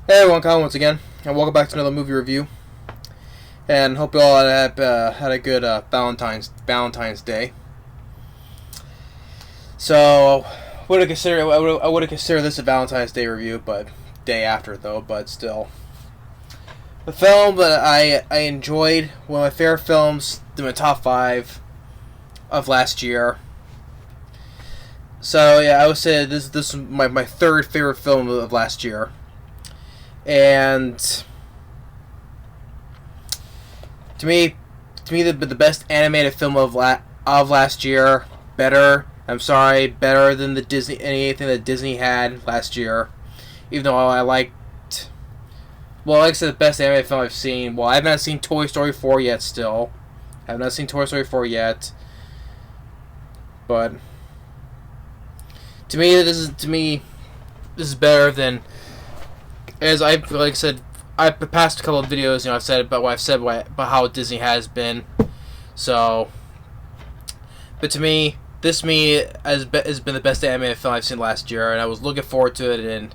Hey everyone, Colin once again, and welcome back to another movie review. And hope you all had a good Valentine's Day. So, I would have considered this a Valentine's Day review, but day after though. But still, the film that I enjoyed, one of my favorite films, in my top 5 of last year. So yeah, I would say this is my third favorite film of last year. And to me, the best animated film of last year. Better than anything that Disney had last year. Even though like I said, the best animated film I've seen. Well, I have not seen Toy Story 4 yet. Still, I have not seen Toy Story 4 yet. But to me, this is better than. As I said, I passed a couple of videos. I've said about about how Disney has been. So, but to me, this has been the best animated film I've seen last year, and I was looking forward to it,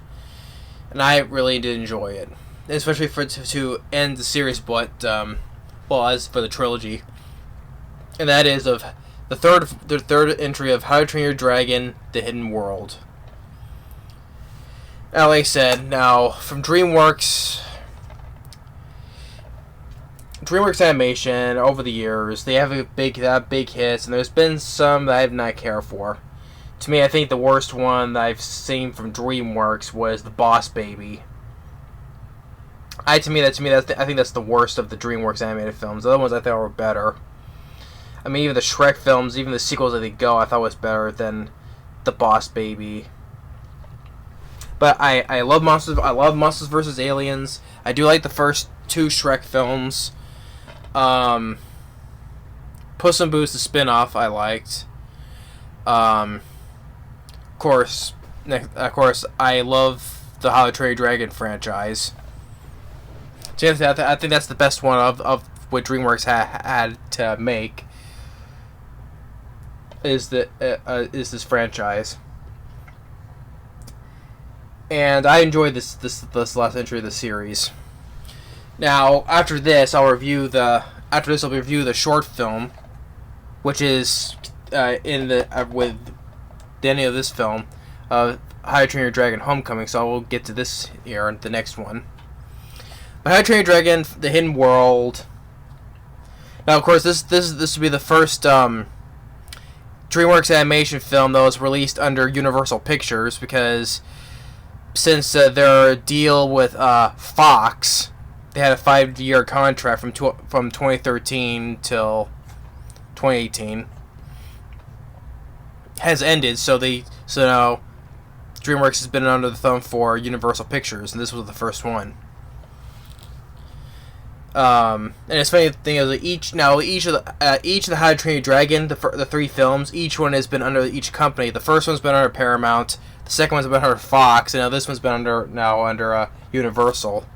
and I really did enjoy it, especially to end the series. But as for the trilogy, and that is of the third entry of How to Train Your Dragon: The Hidden World. Now, like I said, from DreamWorks Animation over the years, they have big hits, and there's been some that I have not cared for. To me, I think the worst one that I've seen from DreamWorks was The Boss Baby. I think that's the worst of the DreamWorks animated films. The other ones I thought were better. I mean, even the Shrek films, even the sequels that they go, I thought was better than The Boss Baby. But I love Monsters. I love Monsters vs. Aliens. I do like the first 2 Shrek films. Puss in Boots, the spin-off, I liked. Of course, I love the How to Train Your Dragon franchise. So I think that's the best one of what DreamWorks had to make. Is this franchise. And I enjoyed this last entry of the series. Now, after this, I'll review the short film, which is with the ending of this film, How to Train Your Dragon: Homecoming. So I will get to this here in the next one. But How to Train Your Dragon: The Hidden World. Now, of course, this will be the first DreamWorks animation film that was released under Universal Pictures, because since their deal with Fox, they had a 5-year contract from 2013 till 2018, has ended. So now DreamWorks has been under the thumb for Universal Pictures, and this was the first one. And it's funny, the thing is, each of the How to Train Your Dragon, the 3 films, each one has been under each company. The first one's been under Paramount. The second one's been under Fox, and now this one's been under Universal.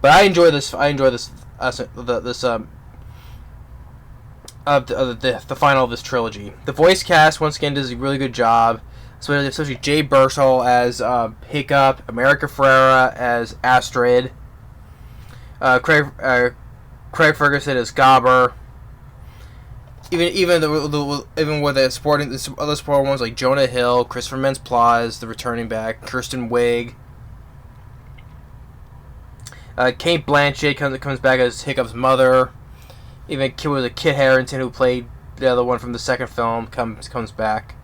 But I enjoy this. The final of this trilogy. The voice cast once again does a really good job, especially Jay Baruchel as Hiccup, America Ferrera as Astrid, Craig Ferguson as Gobber. Even with the other supporting ones like Jonah Hill, Christoper Mintz-Plasse, the returning back, Kristen Wiig, Cate Blanchett comes back as Hiccup's mother. Even Kit Harrington, who played the other one from the second film, comes back.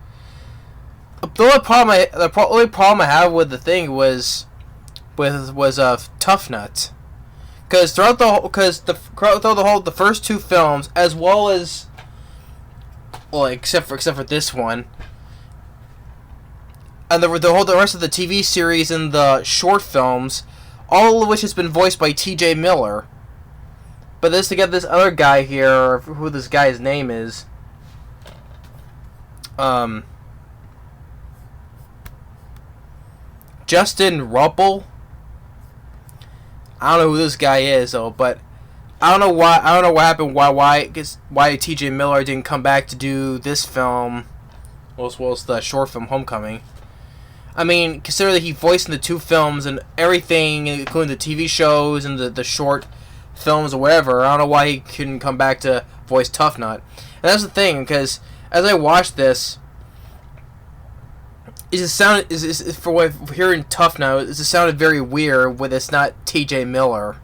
The only problem I have with the thing was Tough Nut, because throughout the first 2 films, as well as, well, except for this one, and the rest of the TV series and the short films, all of which has been voiced by T.J. Miller. But to get this other guy here, who this guy's name is, Justin Ruppel. I don't know who this guy is though, but I don't know what happened. Why T.J. Miller didn't come back to do this film, as well as the short film Homecoming. I mean, consider that he voiced in the 2 films and everything, including the TV shows and the short films or whatever. I don't know why he couldn't come back to voice Tough Nut. And that's the thing, because as I watched this, for what hearing Tough Nut, it sounded very weird when it's not T.J. Miller.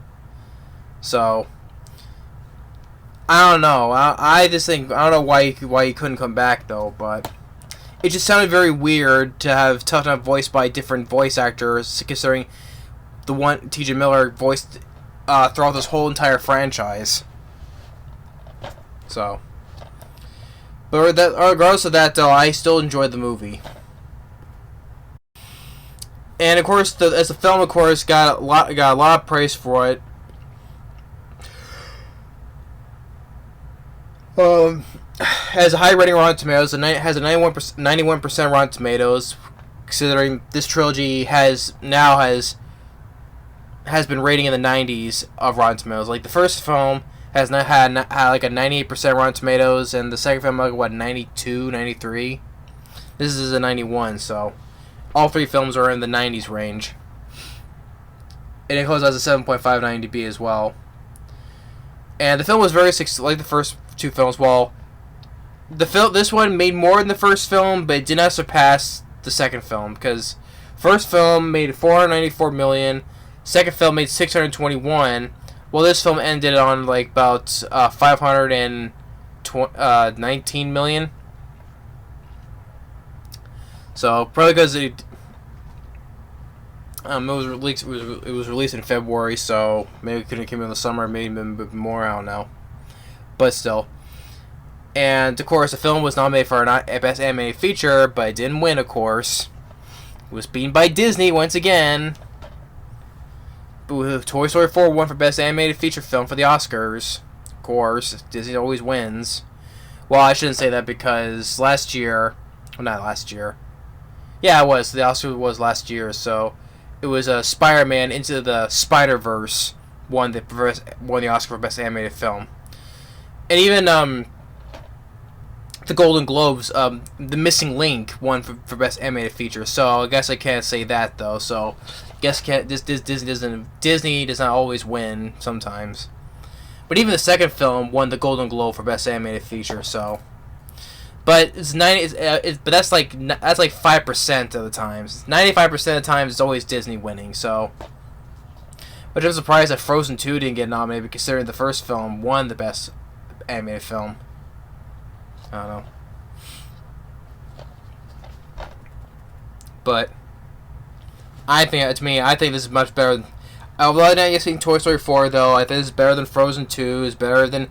So I don't know. I just think I don't know why he couldn't come back though, but it just sounded very weird to have Tough Nut voiced by different voice actors, considering the one T.J. Miller voiced throughout this whole entire franchise. So, but regardless of that, though, I still enjoyed the movie. And of course, as the film, of course, got a lot of praise for it. Has a high rating on Rotten Tomatoes. Has a 91% Rotten Tomatoes, considering this trilogy has been rating in the 90s of Rotten Tomatoes. Like the first film had like a 98% Rotten Tomatoes, and the second film like what 92, 93. This is a 91, so all 3 films are in the 90s range. And it closes as a 7.5 IMDb as well. And the film was very like the first 2 films. Well, this one made more than the first film, but it did not surpass the second film, because first film made 494 million, second film made 621. Well, this film ended on like about 519 million. So probably because it was released in February, so maybe it couldn't come in the summer, maybe a bit more. I don't know, but still. And of course, the film was nominated for a Best Animated Feature, but it didn't win. Of course, it was beaten by Disney once again. Toy Story 4 won for Best Animated Feature Film for the Oscars. Of course, Disney always wins. Well, I shouldn't say that because last year, well, not last year. Yeah, it was. The Oscar was last year, so it was Spider-Man Into the Spider-Verse won the Oscar for Best Animated Film. And even the Golden Globes, The Missing Link won for Best Animated Feature. So I guess I can't say that though. So I guess Disney does not always win sometimes. But even the second film won the Golden Globe for Best Animated Feature. So, but it's 90. But that's like 5% of the times. 95% of the times it's always Disney winning. So, which I'm surprised that Frozen 2 didn't get nominated, considering the first film won the Best Animated Film. I don't know. But I think this is much better. Although I'm not seeing Toy Story 4, though, I think this is better than Frozen 2. It's better than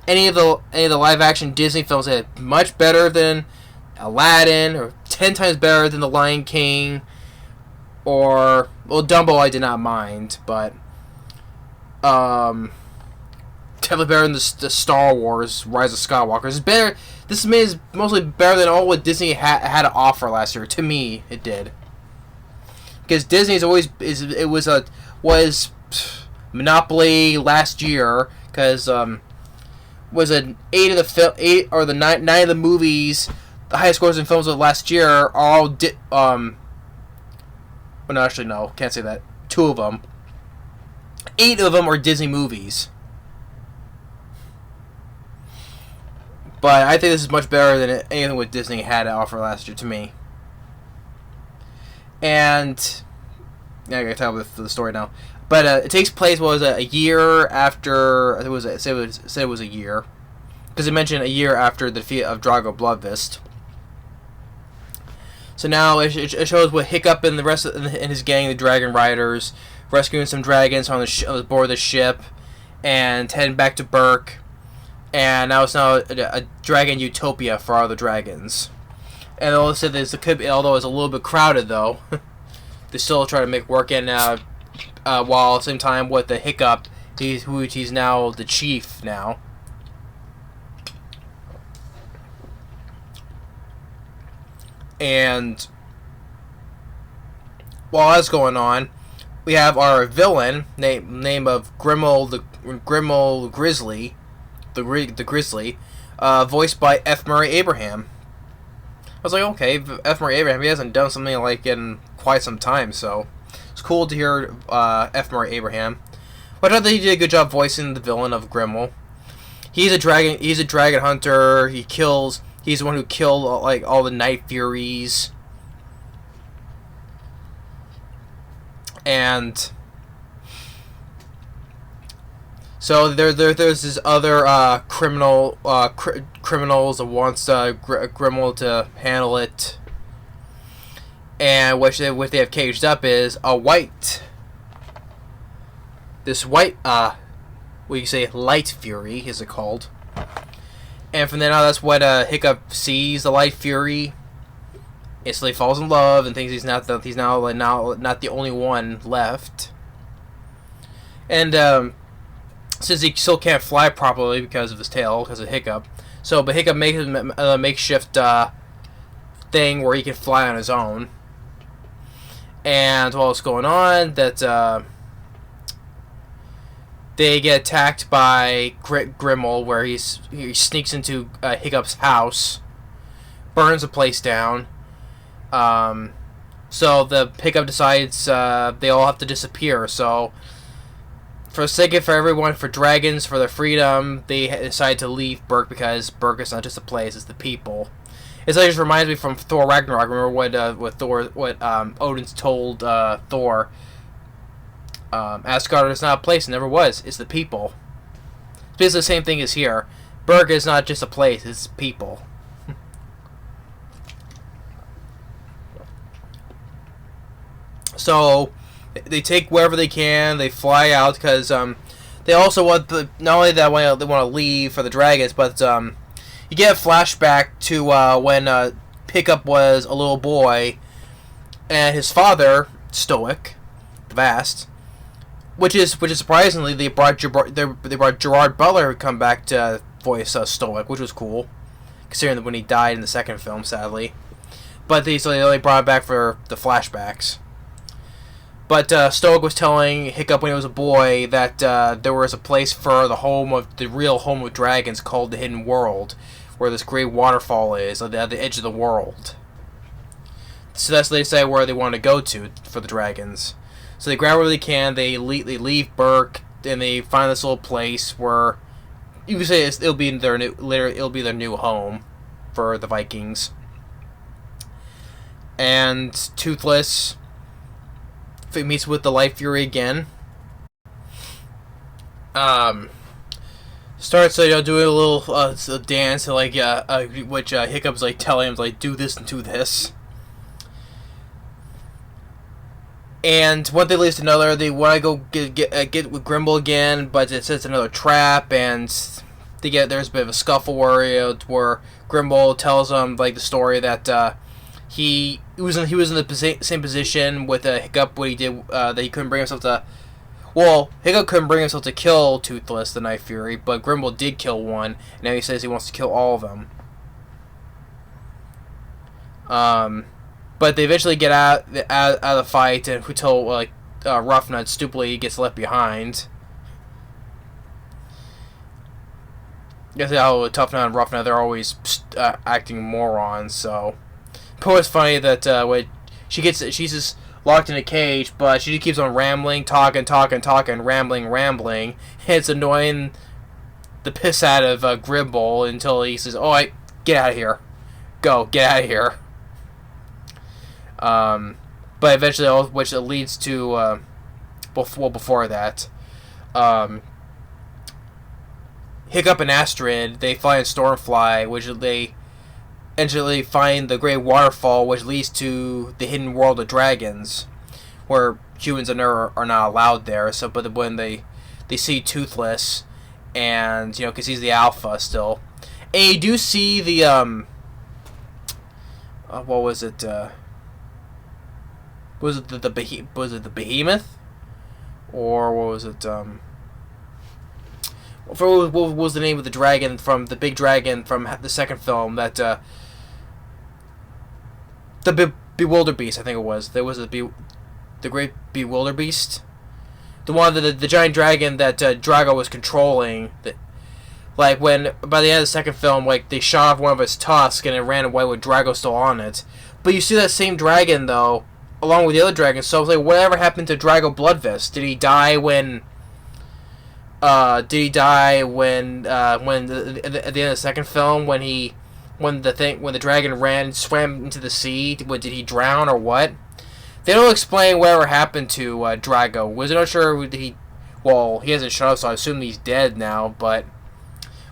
any of the live action Disney films. It's much better than Aladdin, or 10 times better than The Lion King, or Dumbo. I did not mind, but definitely better than the Star Wars Rise of Skywalker. It's better. This is mostly better than all what Disney had to offer last year. To me, it did. Because Disney's always was Monopoly last year. Because was it 9 of the movies, the highest scores in films of last year are all well, no, actually no, can't say that. 2 of them. 8 of them are Disney movies. But I think this is much better than anything what Disney had to offer last year to me. And yeah, I gotta tell the story now. But it takes place a year after it was a year, because it mentioned a year after the defeat of Drago Bloodfist. So now it shows what Hiccup and the rest of his gang, the Dragon Riders, rescuing some dragons on board the ship, and heading back to Berk. And now it's a dragon utopia for all the dragons. And although it's a little bit crowded though, they still try to make work in. While at the same time with the Hiccup, he's now the chief now. And while that's going on, we have our villain name of Grimmel Grizzly. The Grizzly, voiced by F. Murray Abraham. was like, okay, F. Murray Abraham, he hasn't done something like in quite some time, so it's cool to hear F. Murray Abraham. But I thought he did a good job voicing the villain of Grimmel. He's a dragon hunter. He's the one who killed like all the Night Furies. And so there's this other criminals that wants Grimmel to handle it, and what they have caged up is this white what you say, Light Fury is it called? And from then on, that's what Hiccup sees the Light Fury. Instantly falls in love and thinks he's now not the only one left. And since he still can't fly properly because of his tail, because of Hiccup, but Hiccup makes a makeshift thing where he can fly on his own. And while it's going on, that they get attacked by Grimmel, where he sneaks into Hiccup's house, burns the place down. So the Hiccup decides they all have to disappear. So for the sake of everyone, for dragons, for their freedom, they decide to leave Berk, because Berk is not just a place; it's the people. It just reminds me from Thor Ragnarok. Remember what Odin told Thor? Asgard is not a place; it never was. It's the people. It's basically the same thing as here. Berk is not just a place; it's people. So they take wherever they can. They fly out because they also want not only that they want to leave for the dragons, but you get a flashback to when Hiccup was a little boy, and his father Stoic, the Vast, which is surprisingly they brought Gerard Butler to come back to voice Stoic, which was cool, considering that when he died in the second film, sadly. But they only brought it back for the flashbacks. But Stoic was telling Hiccup when he was a boy that there was a place for the real home of dragons called the Hidden World, where this great waterfall is at the edge of the world. So that's what they say where they want to go to for the dragons. So they grab where they can. They leave Berk, and they find this little place where you could say it'll be their new home for the Vikings. And Toothless meets with the Light Fury again. Starts doing a little dance, and which Hiccup's telling him do this and do this. And one thing leads to another. They want to go get with Grimmel again, but it sets another trap, and there's a bit of a scuffle where Grimmel tells them the story that he was in the same position with Hiccup when he did that he couldn't bring himself to. Well, Hiccup couldn't bring himself to kill Toothless, the Night Fury, but Grimmel did kill one, and now he says he wants to kill all of them. But they eventually get out of the fight, and until Rough Nut stupidly gets left behind. I guess how Tough Nut and Rough Nut, they're always acting morons. So, but it's funny that when she's just locked in a cage, but she just keeps on rambling, talking, rambling. And it's annoying the piss out of Grimmel until he says, "Oh, get out of here, get out of here." But eventually, which leads to before that, Hiccup and Astrid, they fly in Stormfly, which they eventually find the Great Waterfall, which leads to the Hidden World of Dragons, where humans are not allowed there. So, but when they see Toothless, and because he's the alpha still, and you do see the what was it? Was it the behemoth, or what was it? What was the name of the dragon from the big dragon from the second film? That the Bewilder Beast, I think it was. There was the Great Bewilder Beast, the one the giant dragon that Drago was controlling. Like when by the end of the second film, like they shot off one of its tusks and it ran away with Drago still on it. But you see that same dragon though, along with the other dragons. So like, whatever happened to Drago Bloodfist? Did he die when? Did he die when at the end of the second film when the dragon swam into the sea? Did he drown or what? They don't explain whatever happened to Drago. Was not sure he. Well, he hasn't shown up, so I assume he's dead now. But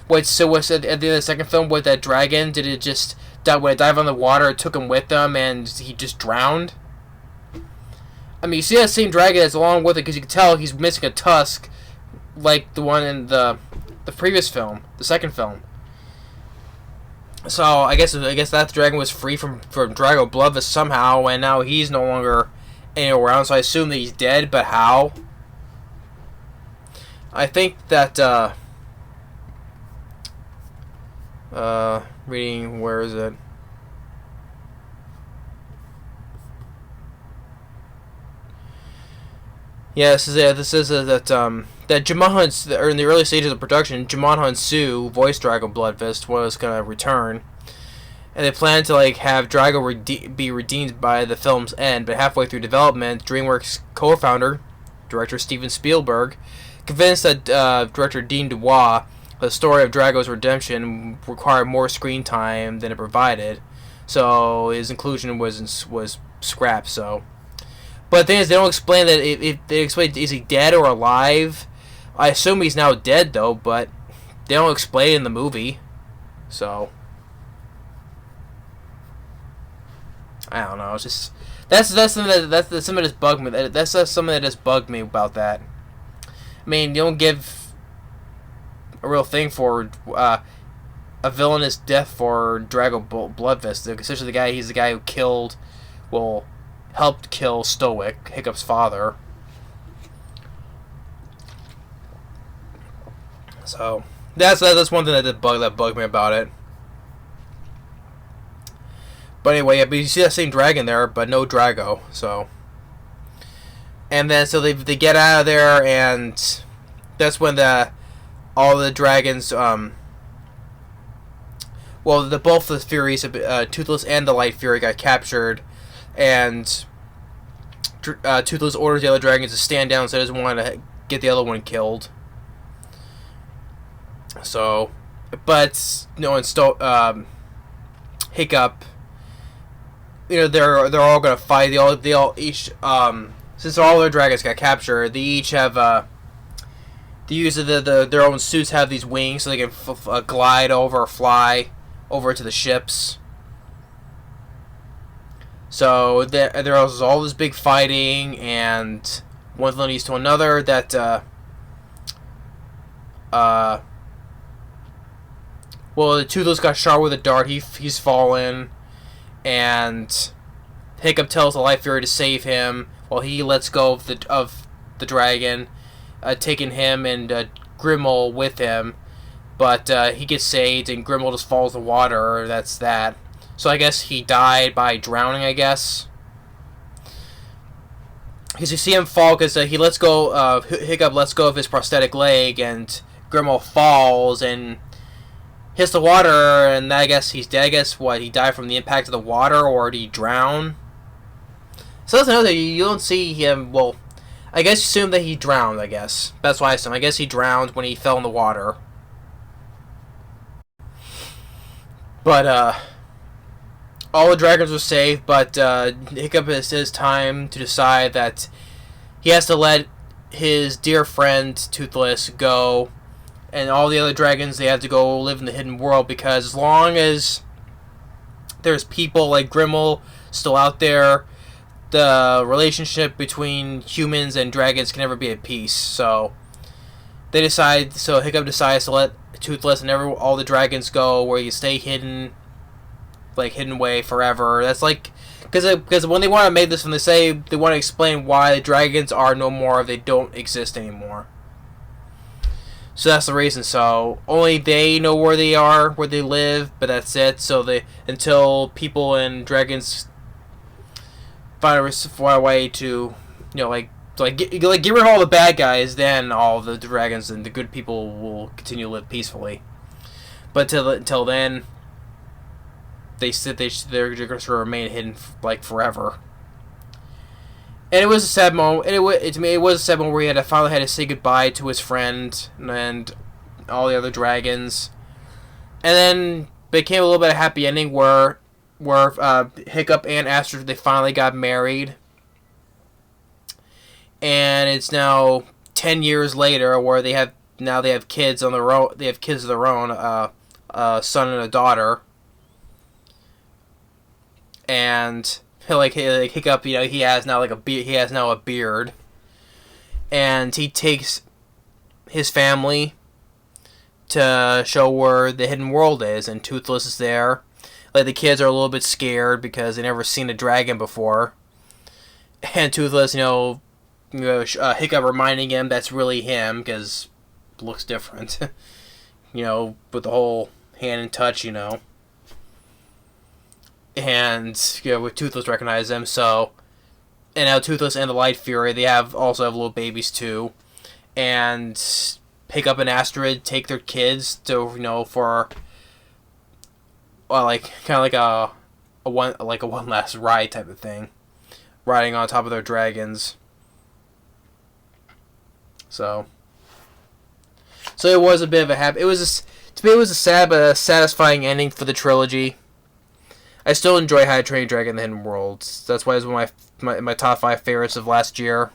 wait, so what's at the end of the second film with that dragon? Did it just die when it dived on the water? It took him with them, and he just drowned. I mean, you see that same dragon that's along with it because you can tell he's missing a tusk, like the one in the previous film, the second film. So I guess that dragon was free from Drago Bloodfist somehow, and now he's no longer anywhere around. So I assume that he's dead, but how? I think that reading, where is it? Yeah, this is that Jimon Hun's, or in the early stages of production, Jimon Hunsu, voice Drago Bloodfist, was gonna return, and they planned to like have Drago be redeemed by the film's end. But halfway through development, DreamWorks co-founder, director Steven Spielberg, convinced that director Dean DeBlois the story of Drago's redemption required more screen time than it provided, so his inclusion was scrapped. So. But the thing is, they don't explain that. If they explain, is he dead or alive? I assume he's now dead, though. But they don't explain it in the movie, so I don't know. It's just that's something something that just bugged me. That's something that just bugged me about that. I mean, you don't give a real thing for a villainous death for Drago Bloodfist. Essentially, he's the guy who killed, helped kill Stoic, Hiccup's father. So that's one thing that bugged me about it. But anyway, yeah, but you see that same dragon there, but no Drago. So, and then so they get out of there, and that's when all the dragons both the Furies, Toothless and the Light Fury, got captured. And Toothless orders the other dragons to stand down, so he doesn't want to get the other one killed. So, but and Hiccup, they're all gonna fight. They all each since all their dragons got captured, they each have the use of their own suits have these wings, so they can glide over or fly over to the ships. So there was all this big fighting, and one thing leads to another. That the Toothless got shot with a dart. He's fallen, and Hiccup tells the Light Fury to save him while he lets go of the dragon, taking him and Grimmel with him. But he gets saved, and Grimmel just falls in the water. That's that. So I guess he died by drowning, I guess. Because you see him fall because he lets go, Hiccup lets go of his prosthetic leg, and Grimmel falls and hits the water, and I guess he's dead. I guess, he died from the impact of the water, or did he drown? So that's another thing, you don't see him, I guess you assume that he drowned, I guess. That's why I assume. I guess he drowned when he fell in the water. But, all the dragons were saved, but Hiccup is his time to decide that he has to let his dear friend Toothless go, and all the other dragons, they have to go live in the hidden world, because as long as there's people like Grimmel still out there, the relationship between humans and dragons can never be at peace. So Hiccup decides to let Toothless and all the dragons go, where you stay hidden away forever. That's because when they want to make this, when they say they want to explain why the dragons are no more, they don't exist anymore. So that's the reason. So only they know where they are, where they live, but that's it. So until people and dragons find a way to, get rid of all the bad guys, then all the dragons and the good people will continue to live peacefully. But until then, they're going to remain hidden like forever. And it was a sad moment. And to me, it was a sad moment where he finally had to say goodbye to his friend and all the other dragons. And then became a little bit of a happy ending where Hiccup and Astrid, they finally got married. And it's now 10 years later where they have kids on their own. They have kids of their own, a son and a daughter. And like Hiccup, he has now a beard, and he takes his family to show where the hidden world is, and Toothless is there. Like, the kids are a little bit scared because they never seen a dragon before, and Toothless, Hiccup reminding him that's really him because it looks different, with the whole hand and touch, and with Toothless recognize them. So, and now Toothless and the Light Fury, they also have little babies too, and Hiccup and Astrid take their kids to for kind of a one last ride type of thing, riding on top of their dragons. So it was a bit of a happy. To me, it was a sad but satisfying ending for the trilogy. I still enjoy How to Train Your Dragon in the Hidden World. That's why it's one of my top 5 favorites of last year.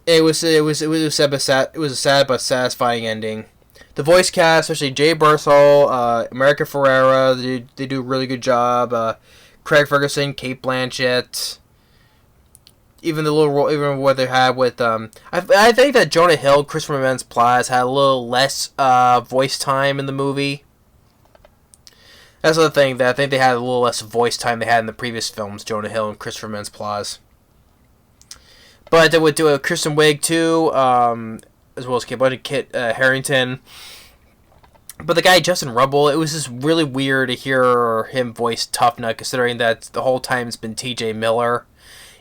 It was a sad but satisfying ending. The voice cast, especially Jay Berthel, America Ferrera, they do a really good job. Craig Ferguson, Cate Blanchett. Even the little role, even what they had with I think that Jonah Hill, Christoper Mintz-Plasse had a little less voice time in the movie. That's the thing, that I think they had a little less voice time they had in the previous films, Jonah Hill and Christoper Mintz-Plasse. But they would do Kristen Wiig too, as well as Kit Harrington. But the guy Justin Rubble, it was just really weird to hear him voice Tough Nut, considering that the whole time it's been T.J. Miller.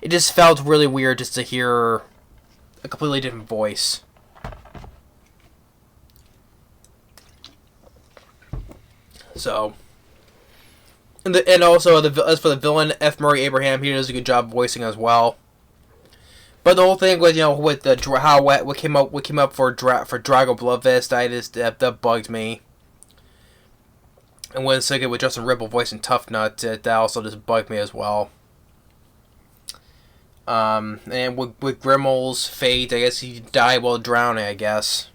It just felt really weird just to hear a completely different voice. So, and also as for the villain F. Murray Abraham, he does a good job voicing as well. But the whole thing with with the what came up for Drago Bloodfist, that bugged me. And when second with Justin Ripple voicing Tough Nut, that also just bugged me as well. And with Grimmel's fate, I guess he died while drowning, I guess.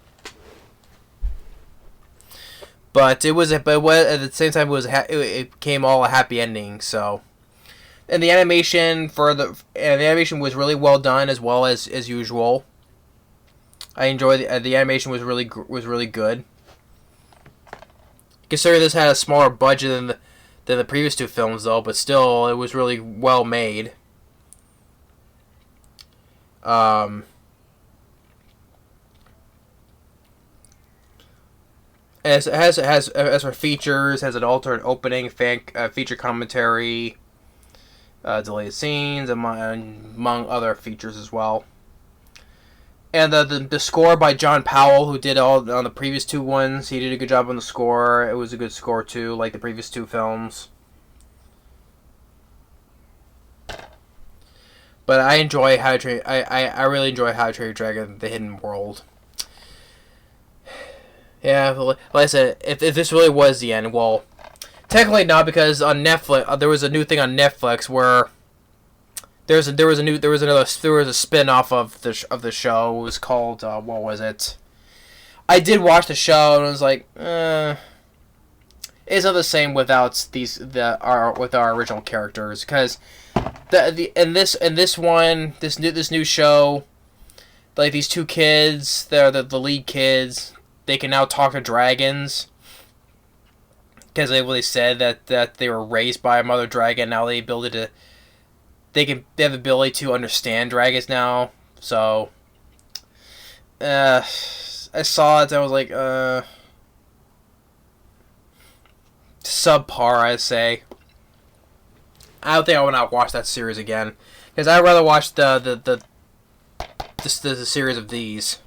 But at the same time it became all a happy ending. So, and the animation was really well done as well as usual. I enjoyed the animation was really good. Considering this had a smaller budget than the previous 2 films, though, but still it was really well made. As for features, has an alternate opening, feature commentary, deleted scenes, among other features as well. And the score by John Powell, who did all on the previous 2 ones, he did a good job on the score. It was a good score too, like the previous 2 films. But I enjoy How to Train. I really enjoy How to Train Your Dragon: The Hidden World. Yeah, like I said, if this really was the end, well, technically not, because on Netflix there was a new thing on Netflix where there was a spin-off of the show. It was called what was it? I did watch the show and I was like, it's not the same without with our original characters, because this new show, like these 2 kids, they're the lead kids. They can now talk to dragons, because they said that they were raised by a mother dragon. Now they have the ability to understand dragons now. So I saw it and I was like, subpar, I'd say. I don't think I want to watch that series again, because I'd rather watch the series of these.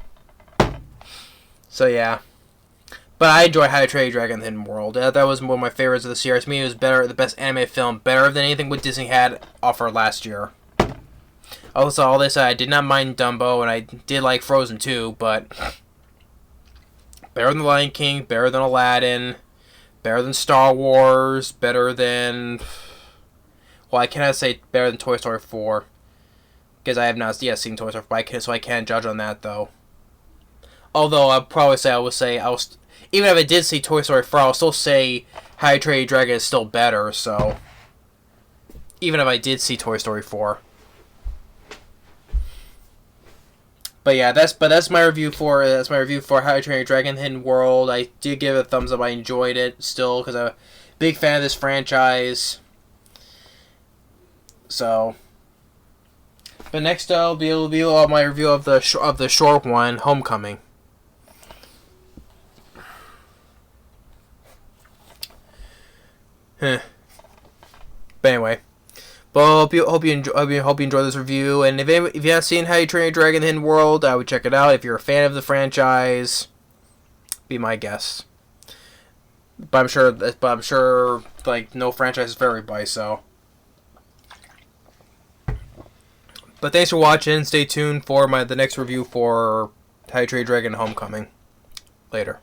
So yeah. But I enjoy How to Train Your Dragon: The Hidden World. That was one of my favorites of the series. To me, it was better, the best animated film, better than anything what Disney had offered last year. Also, all this, I did not mind Dumbo, and I did like Frozen too, but better than The Lion King, better than Aladdin, better than Star Wars, better than... Well, I cannot say better than Toy Story 4, because I have not yet seen Toy Story 4, so I can't judge on that, though. Although, I'd probably say, even if I did see Toy Story 4, I'll still say How to Train Your Dragon is still better, so... Even if I did see Toy Story 4. But yeah, that's my review for How to Train Your Dragon: The Hidden World. I did give it a thumbs up. I enjoyed it still because I'm a big fan of this franchise. So, but next I'll be able to review my review of the short one, Homecoming. But anyway. But hope you enjoy this review, and if you haven't seen How to Train Your Dragon: The Hidden World, I would check it out. If you're a fan of the franchise, be my guest. But I'm sure, like, no franchise is for everybody. So, but thanks for watching. Stay tuned for the next review for How to Train Your Dragon: Homecoming. Later.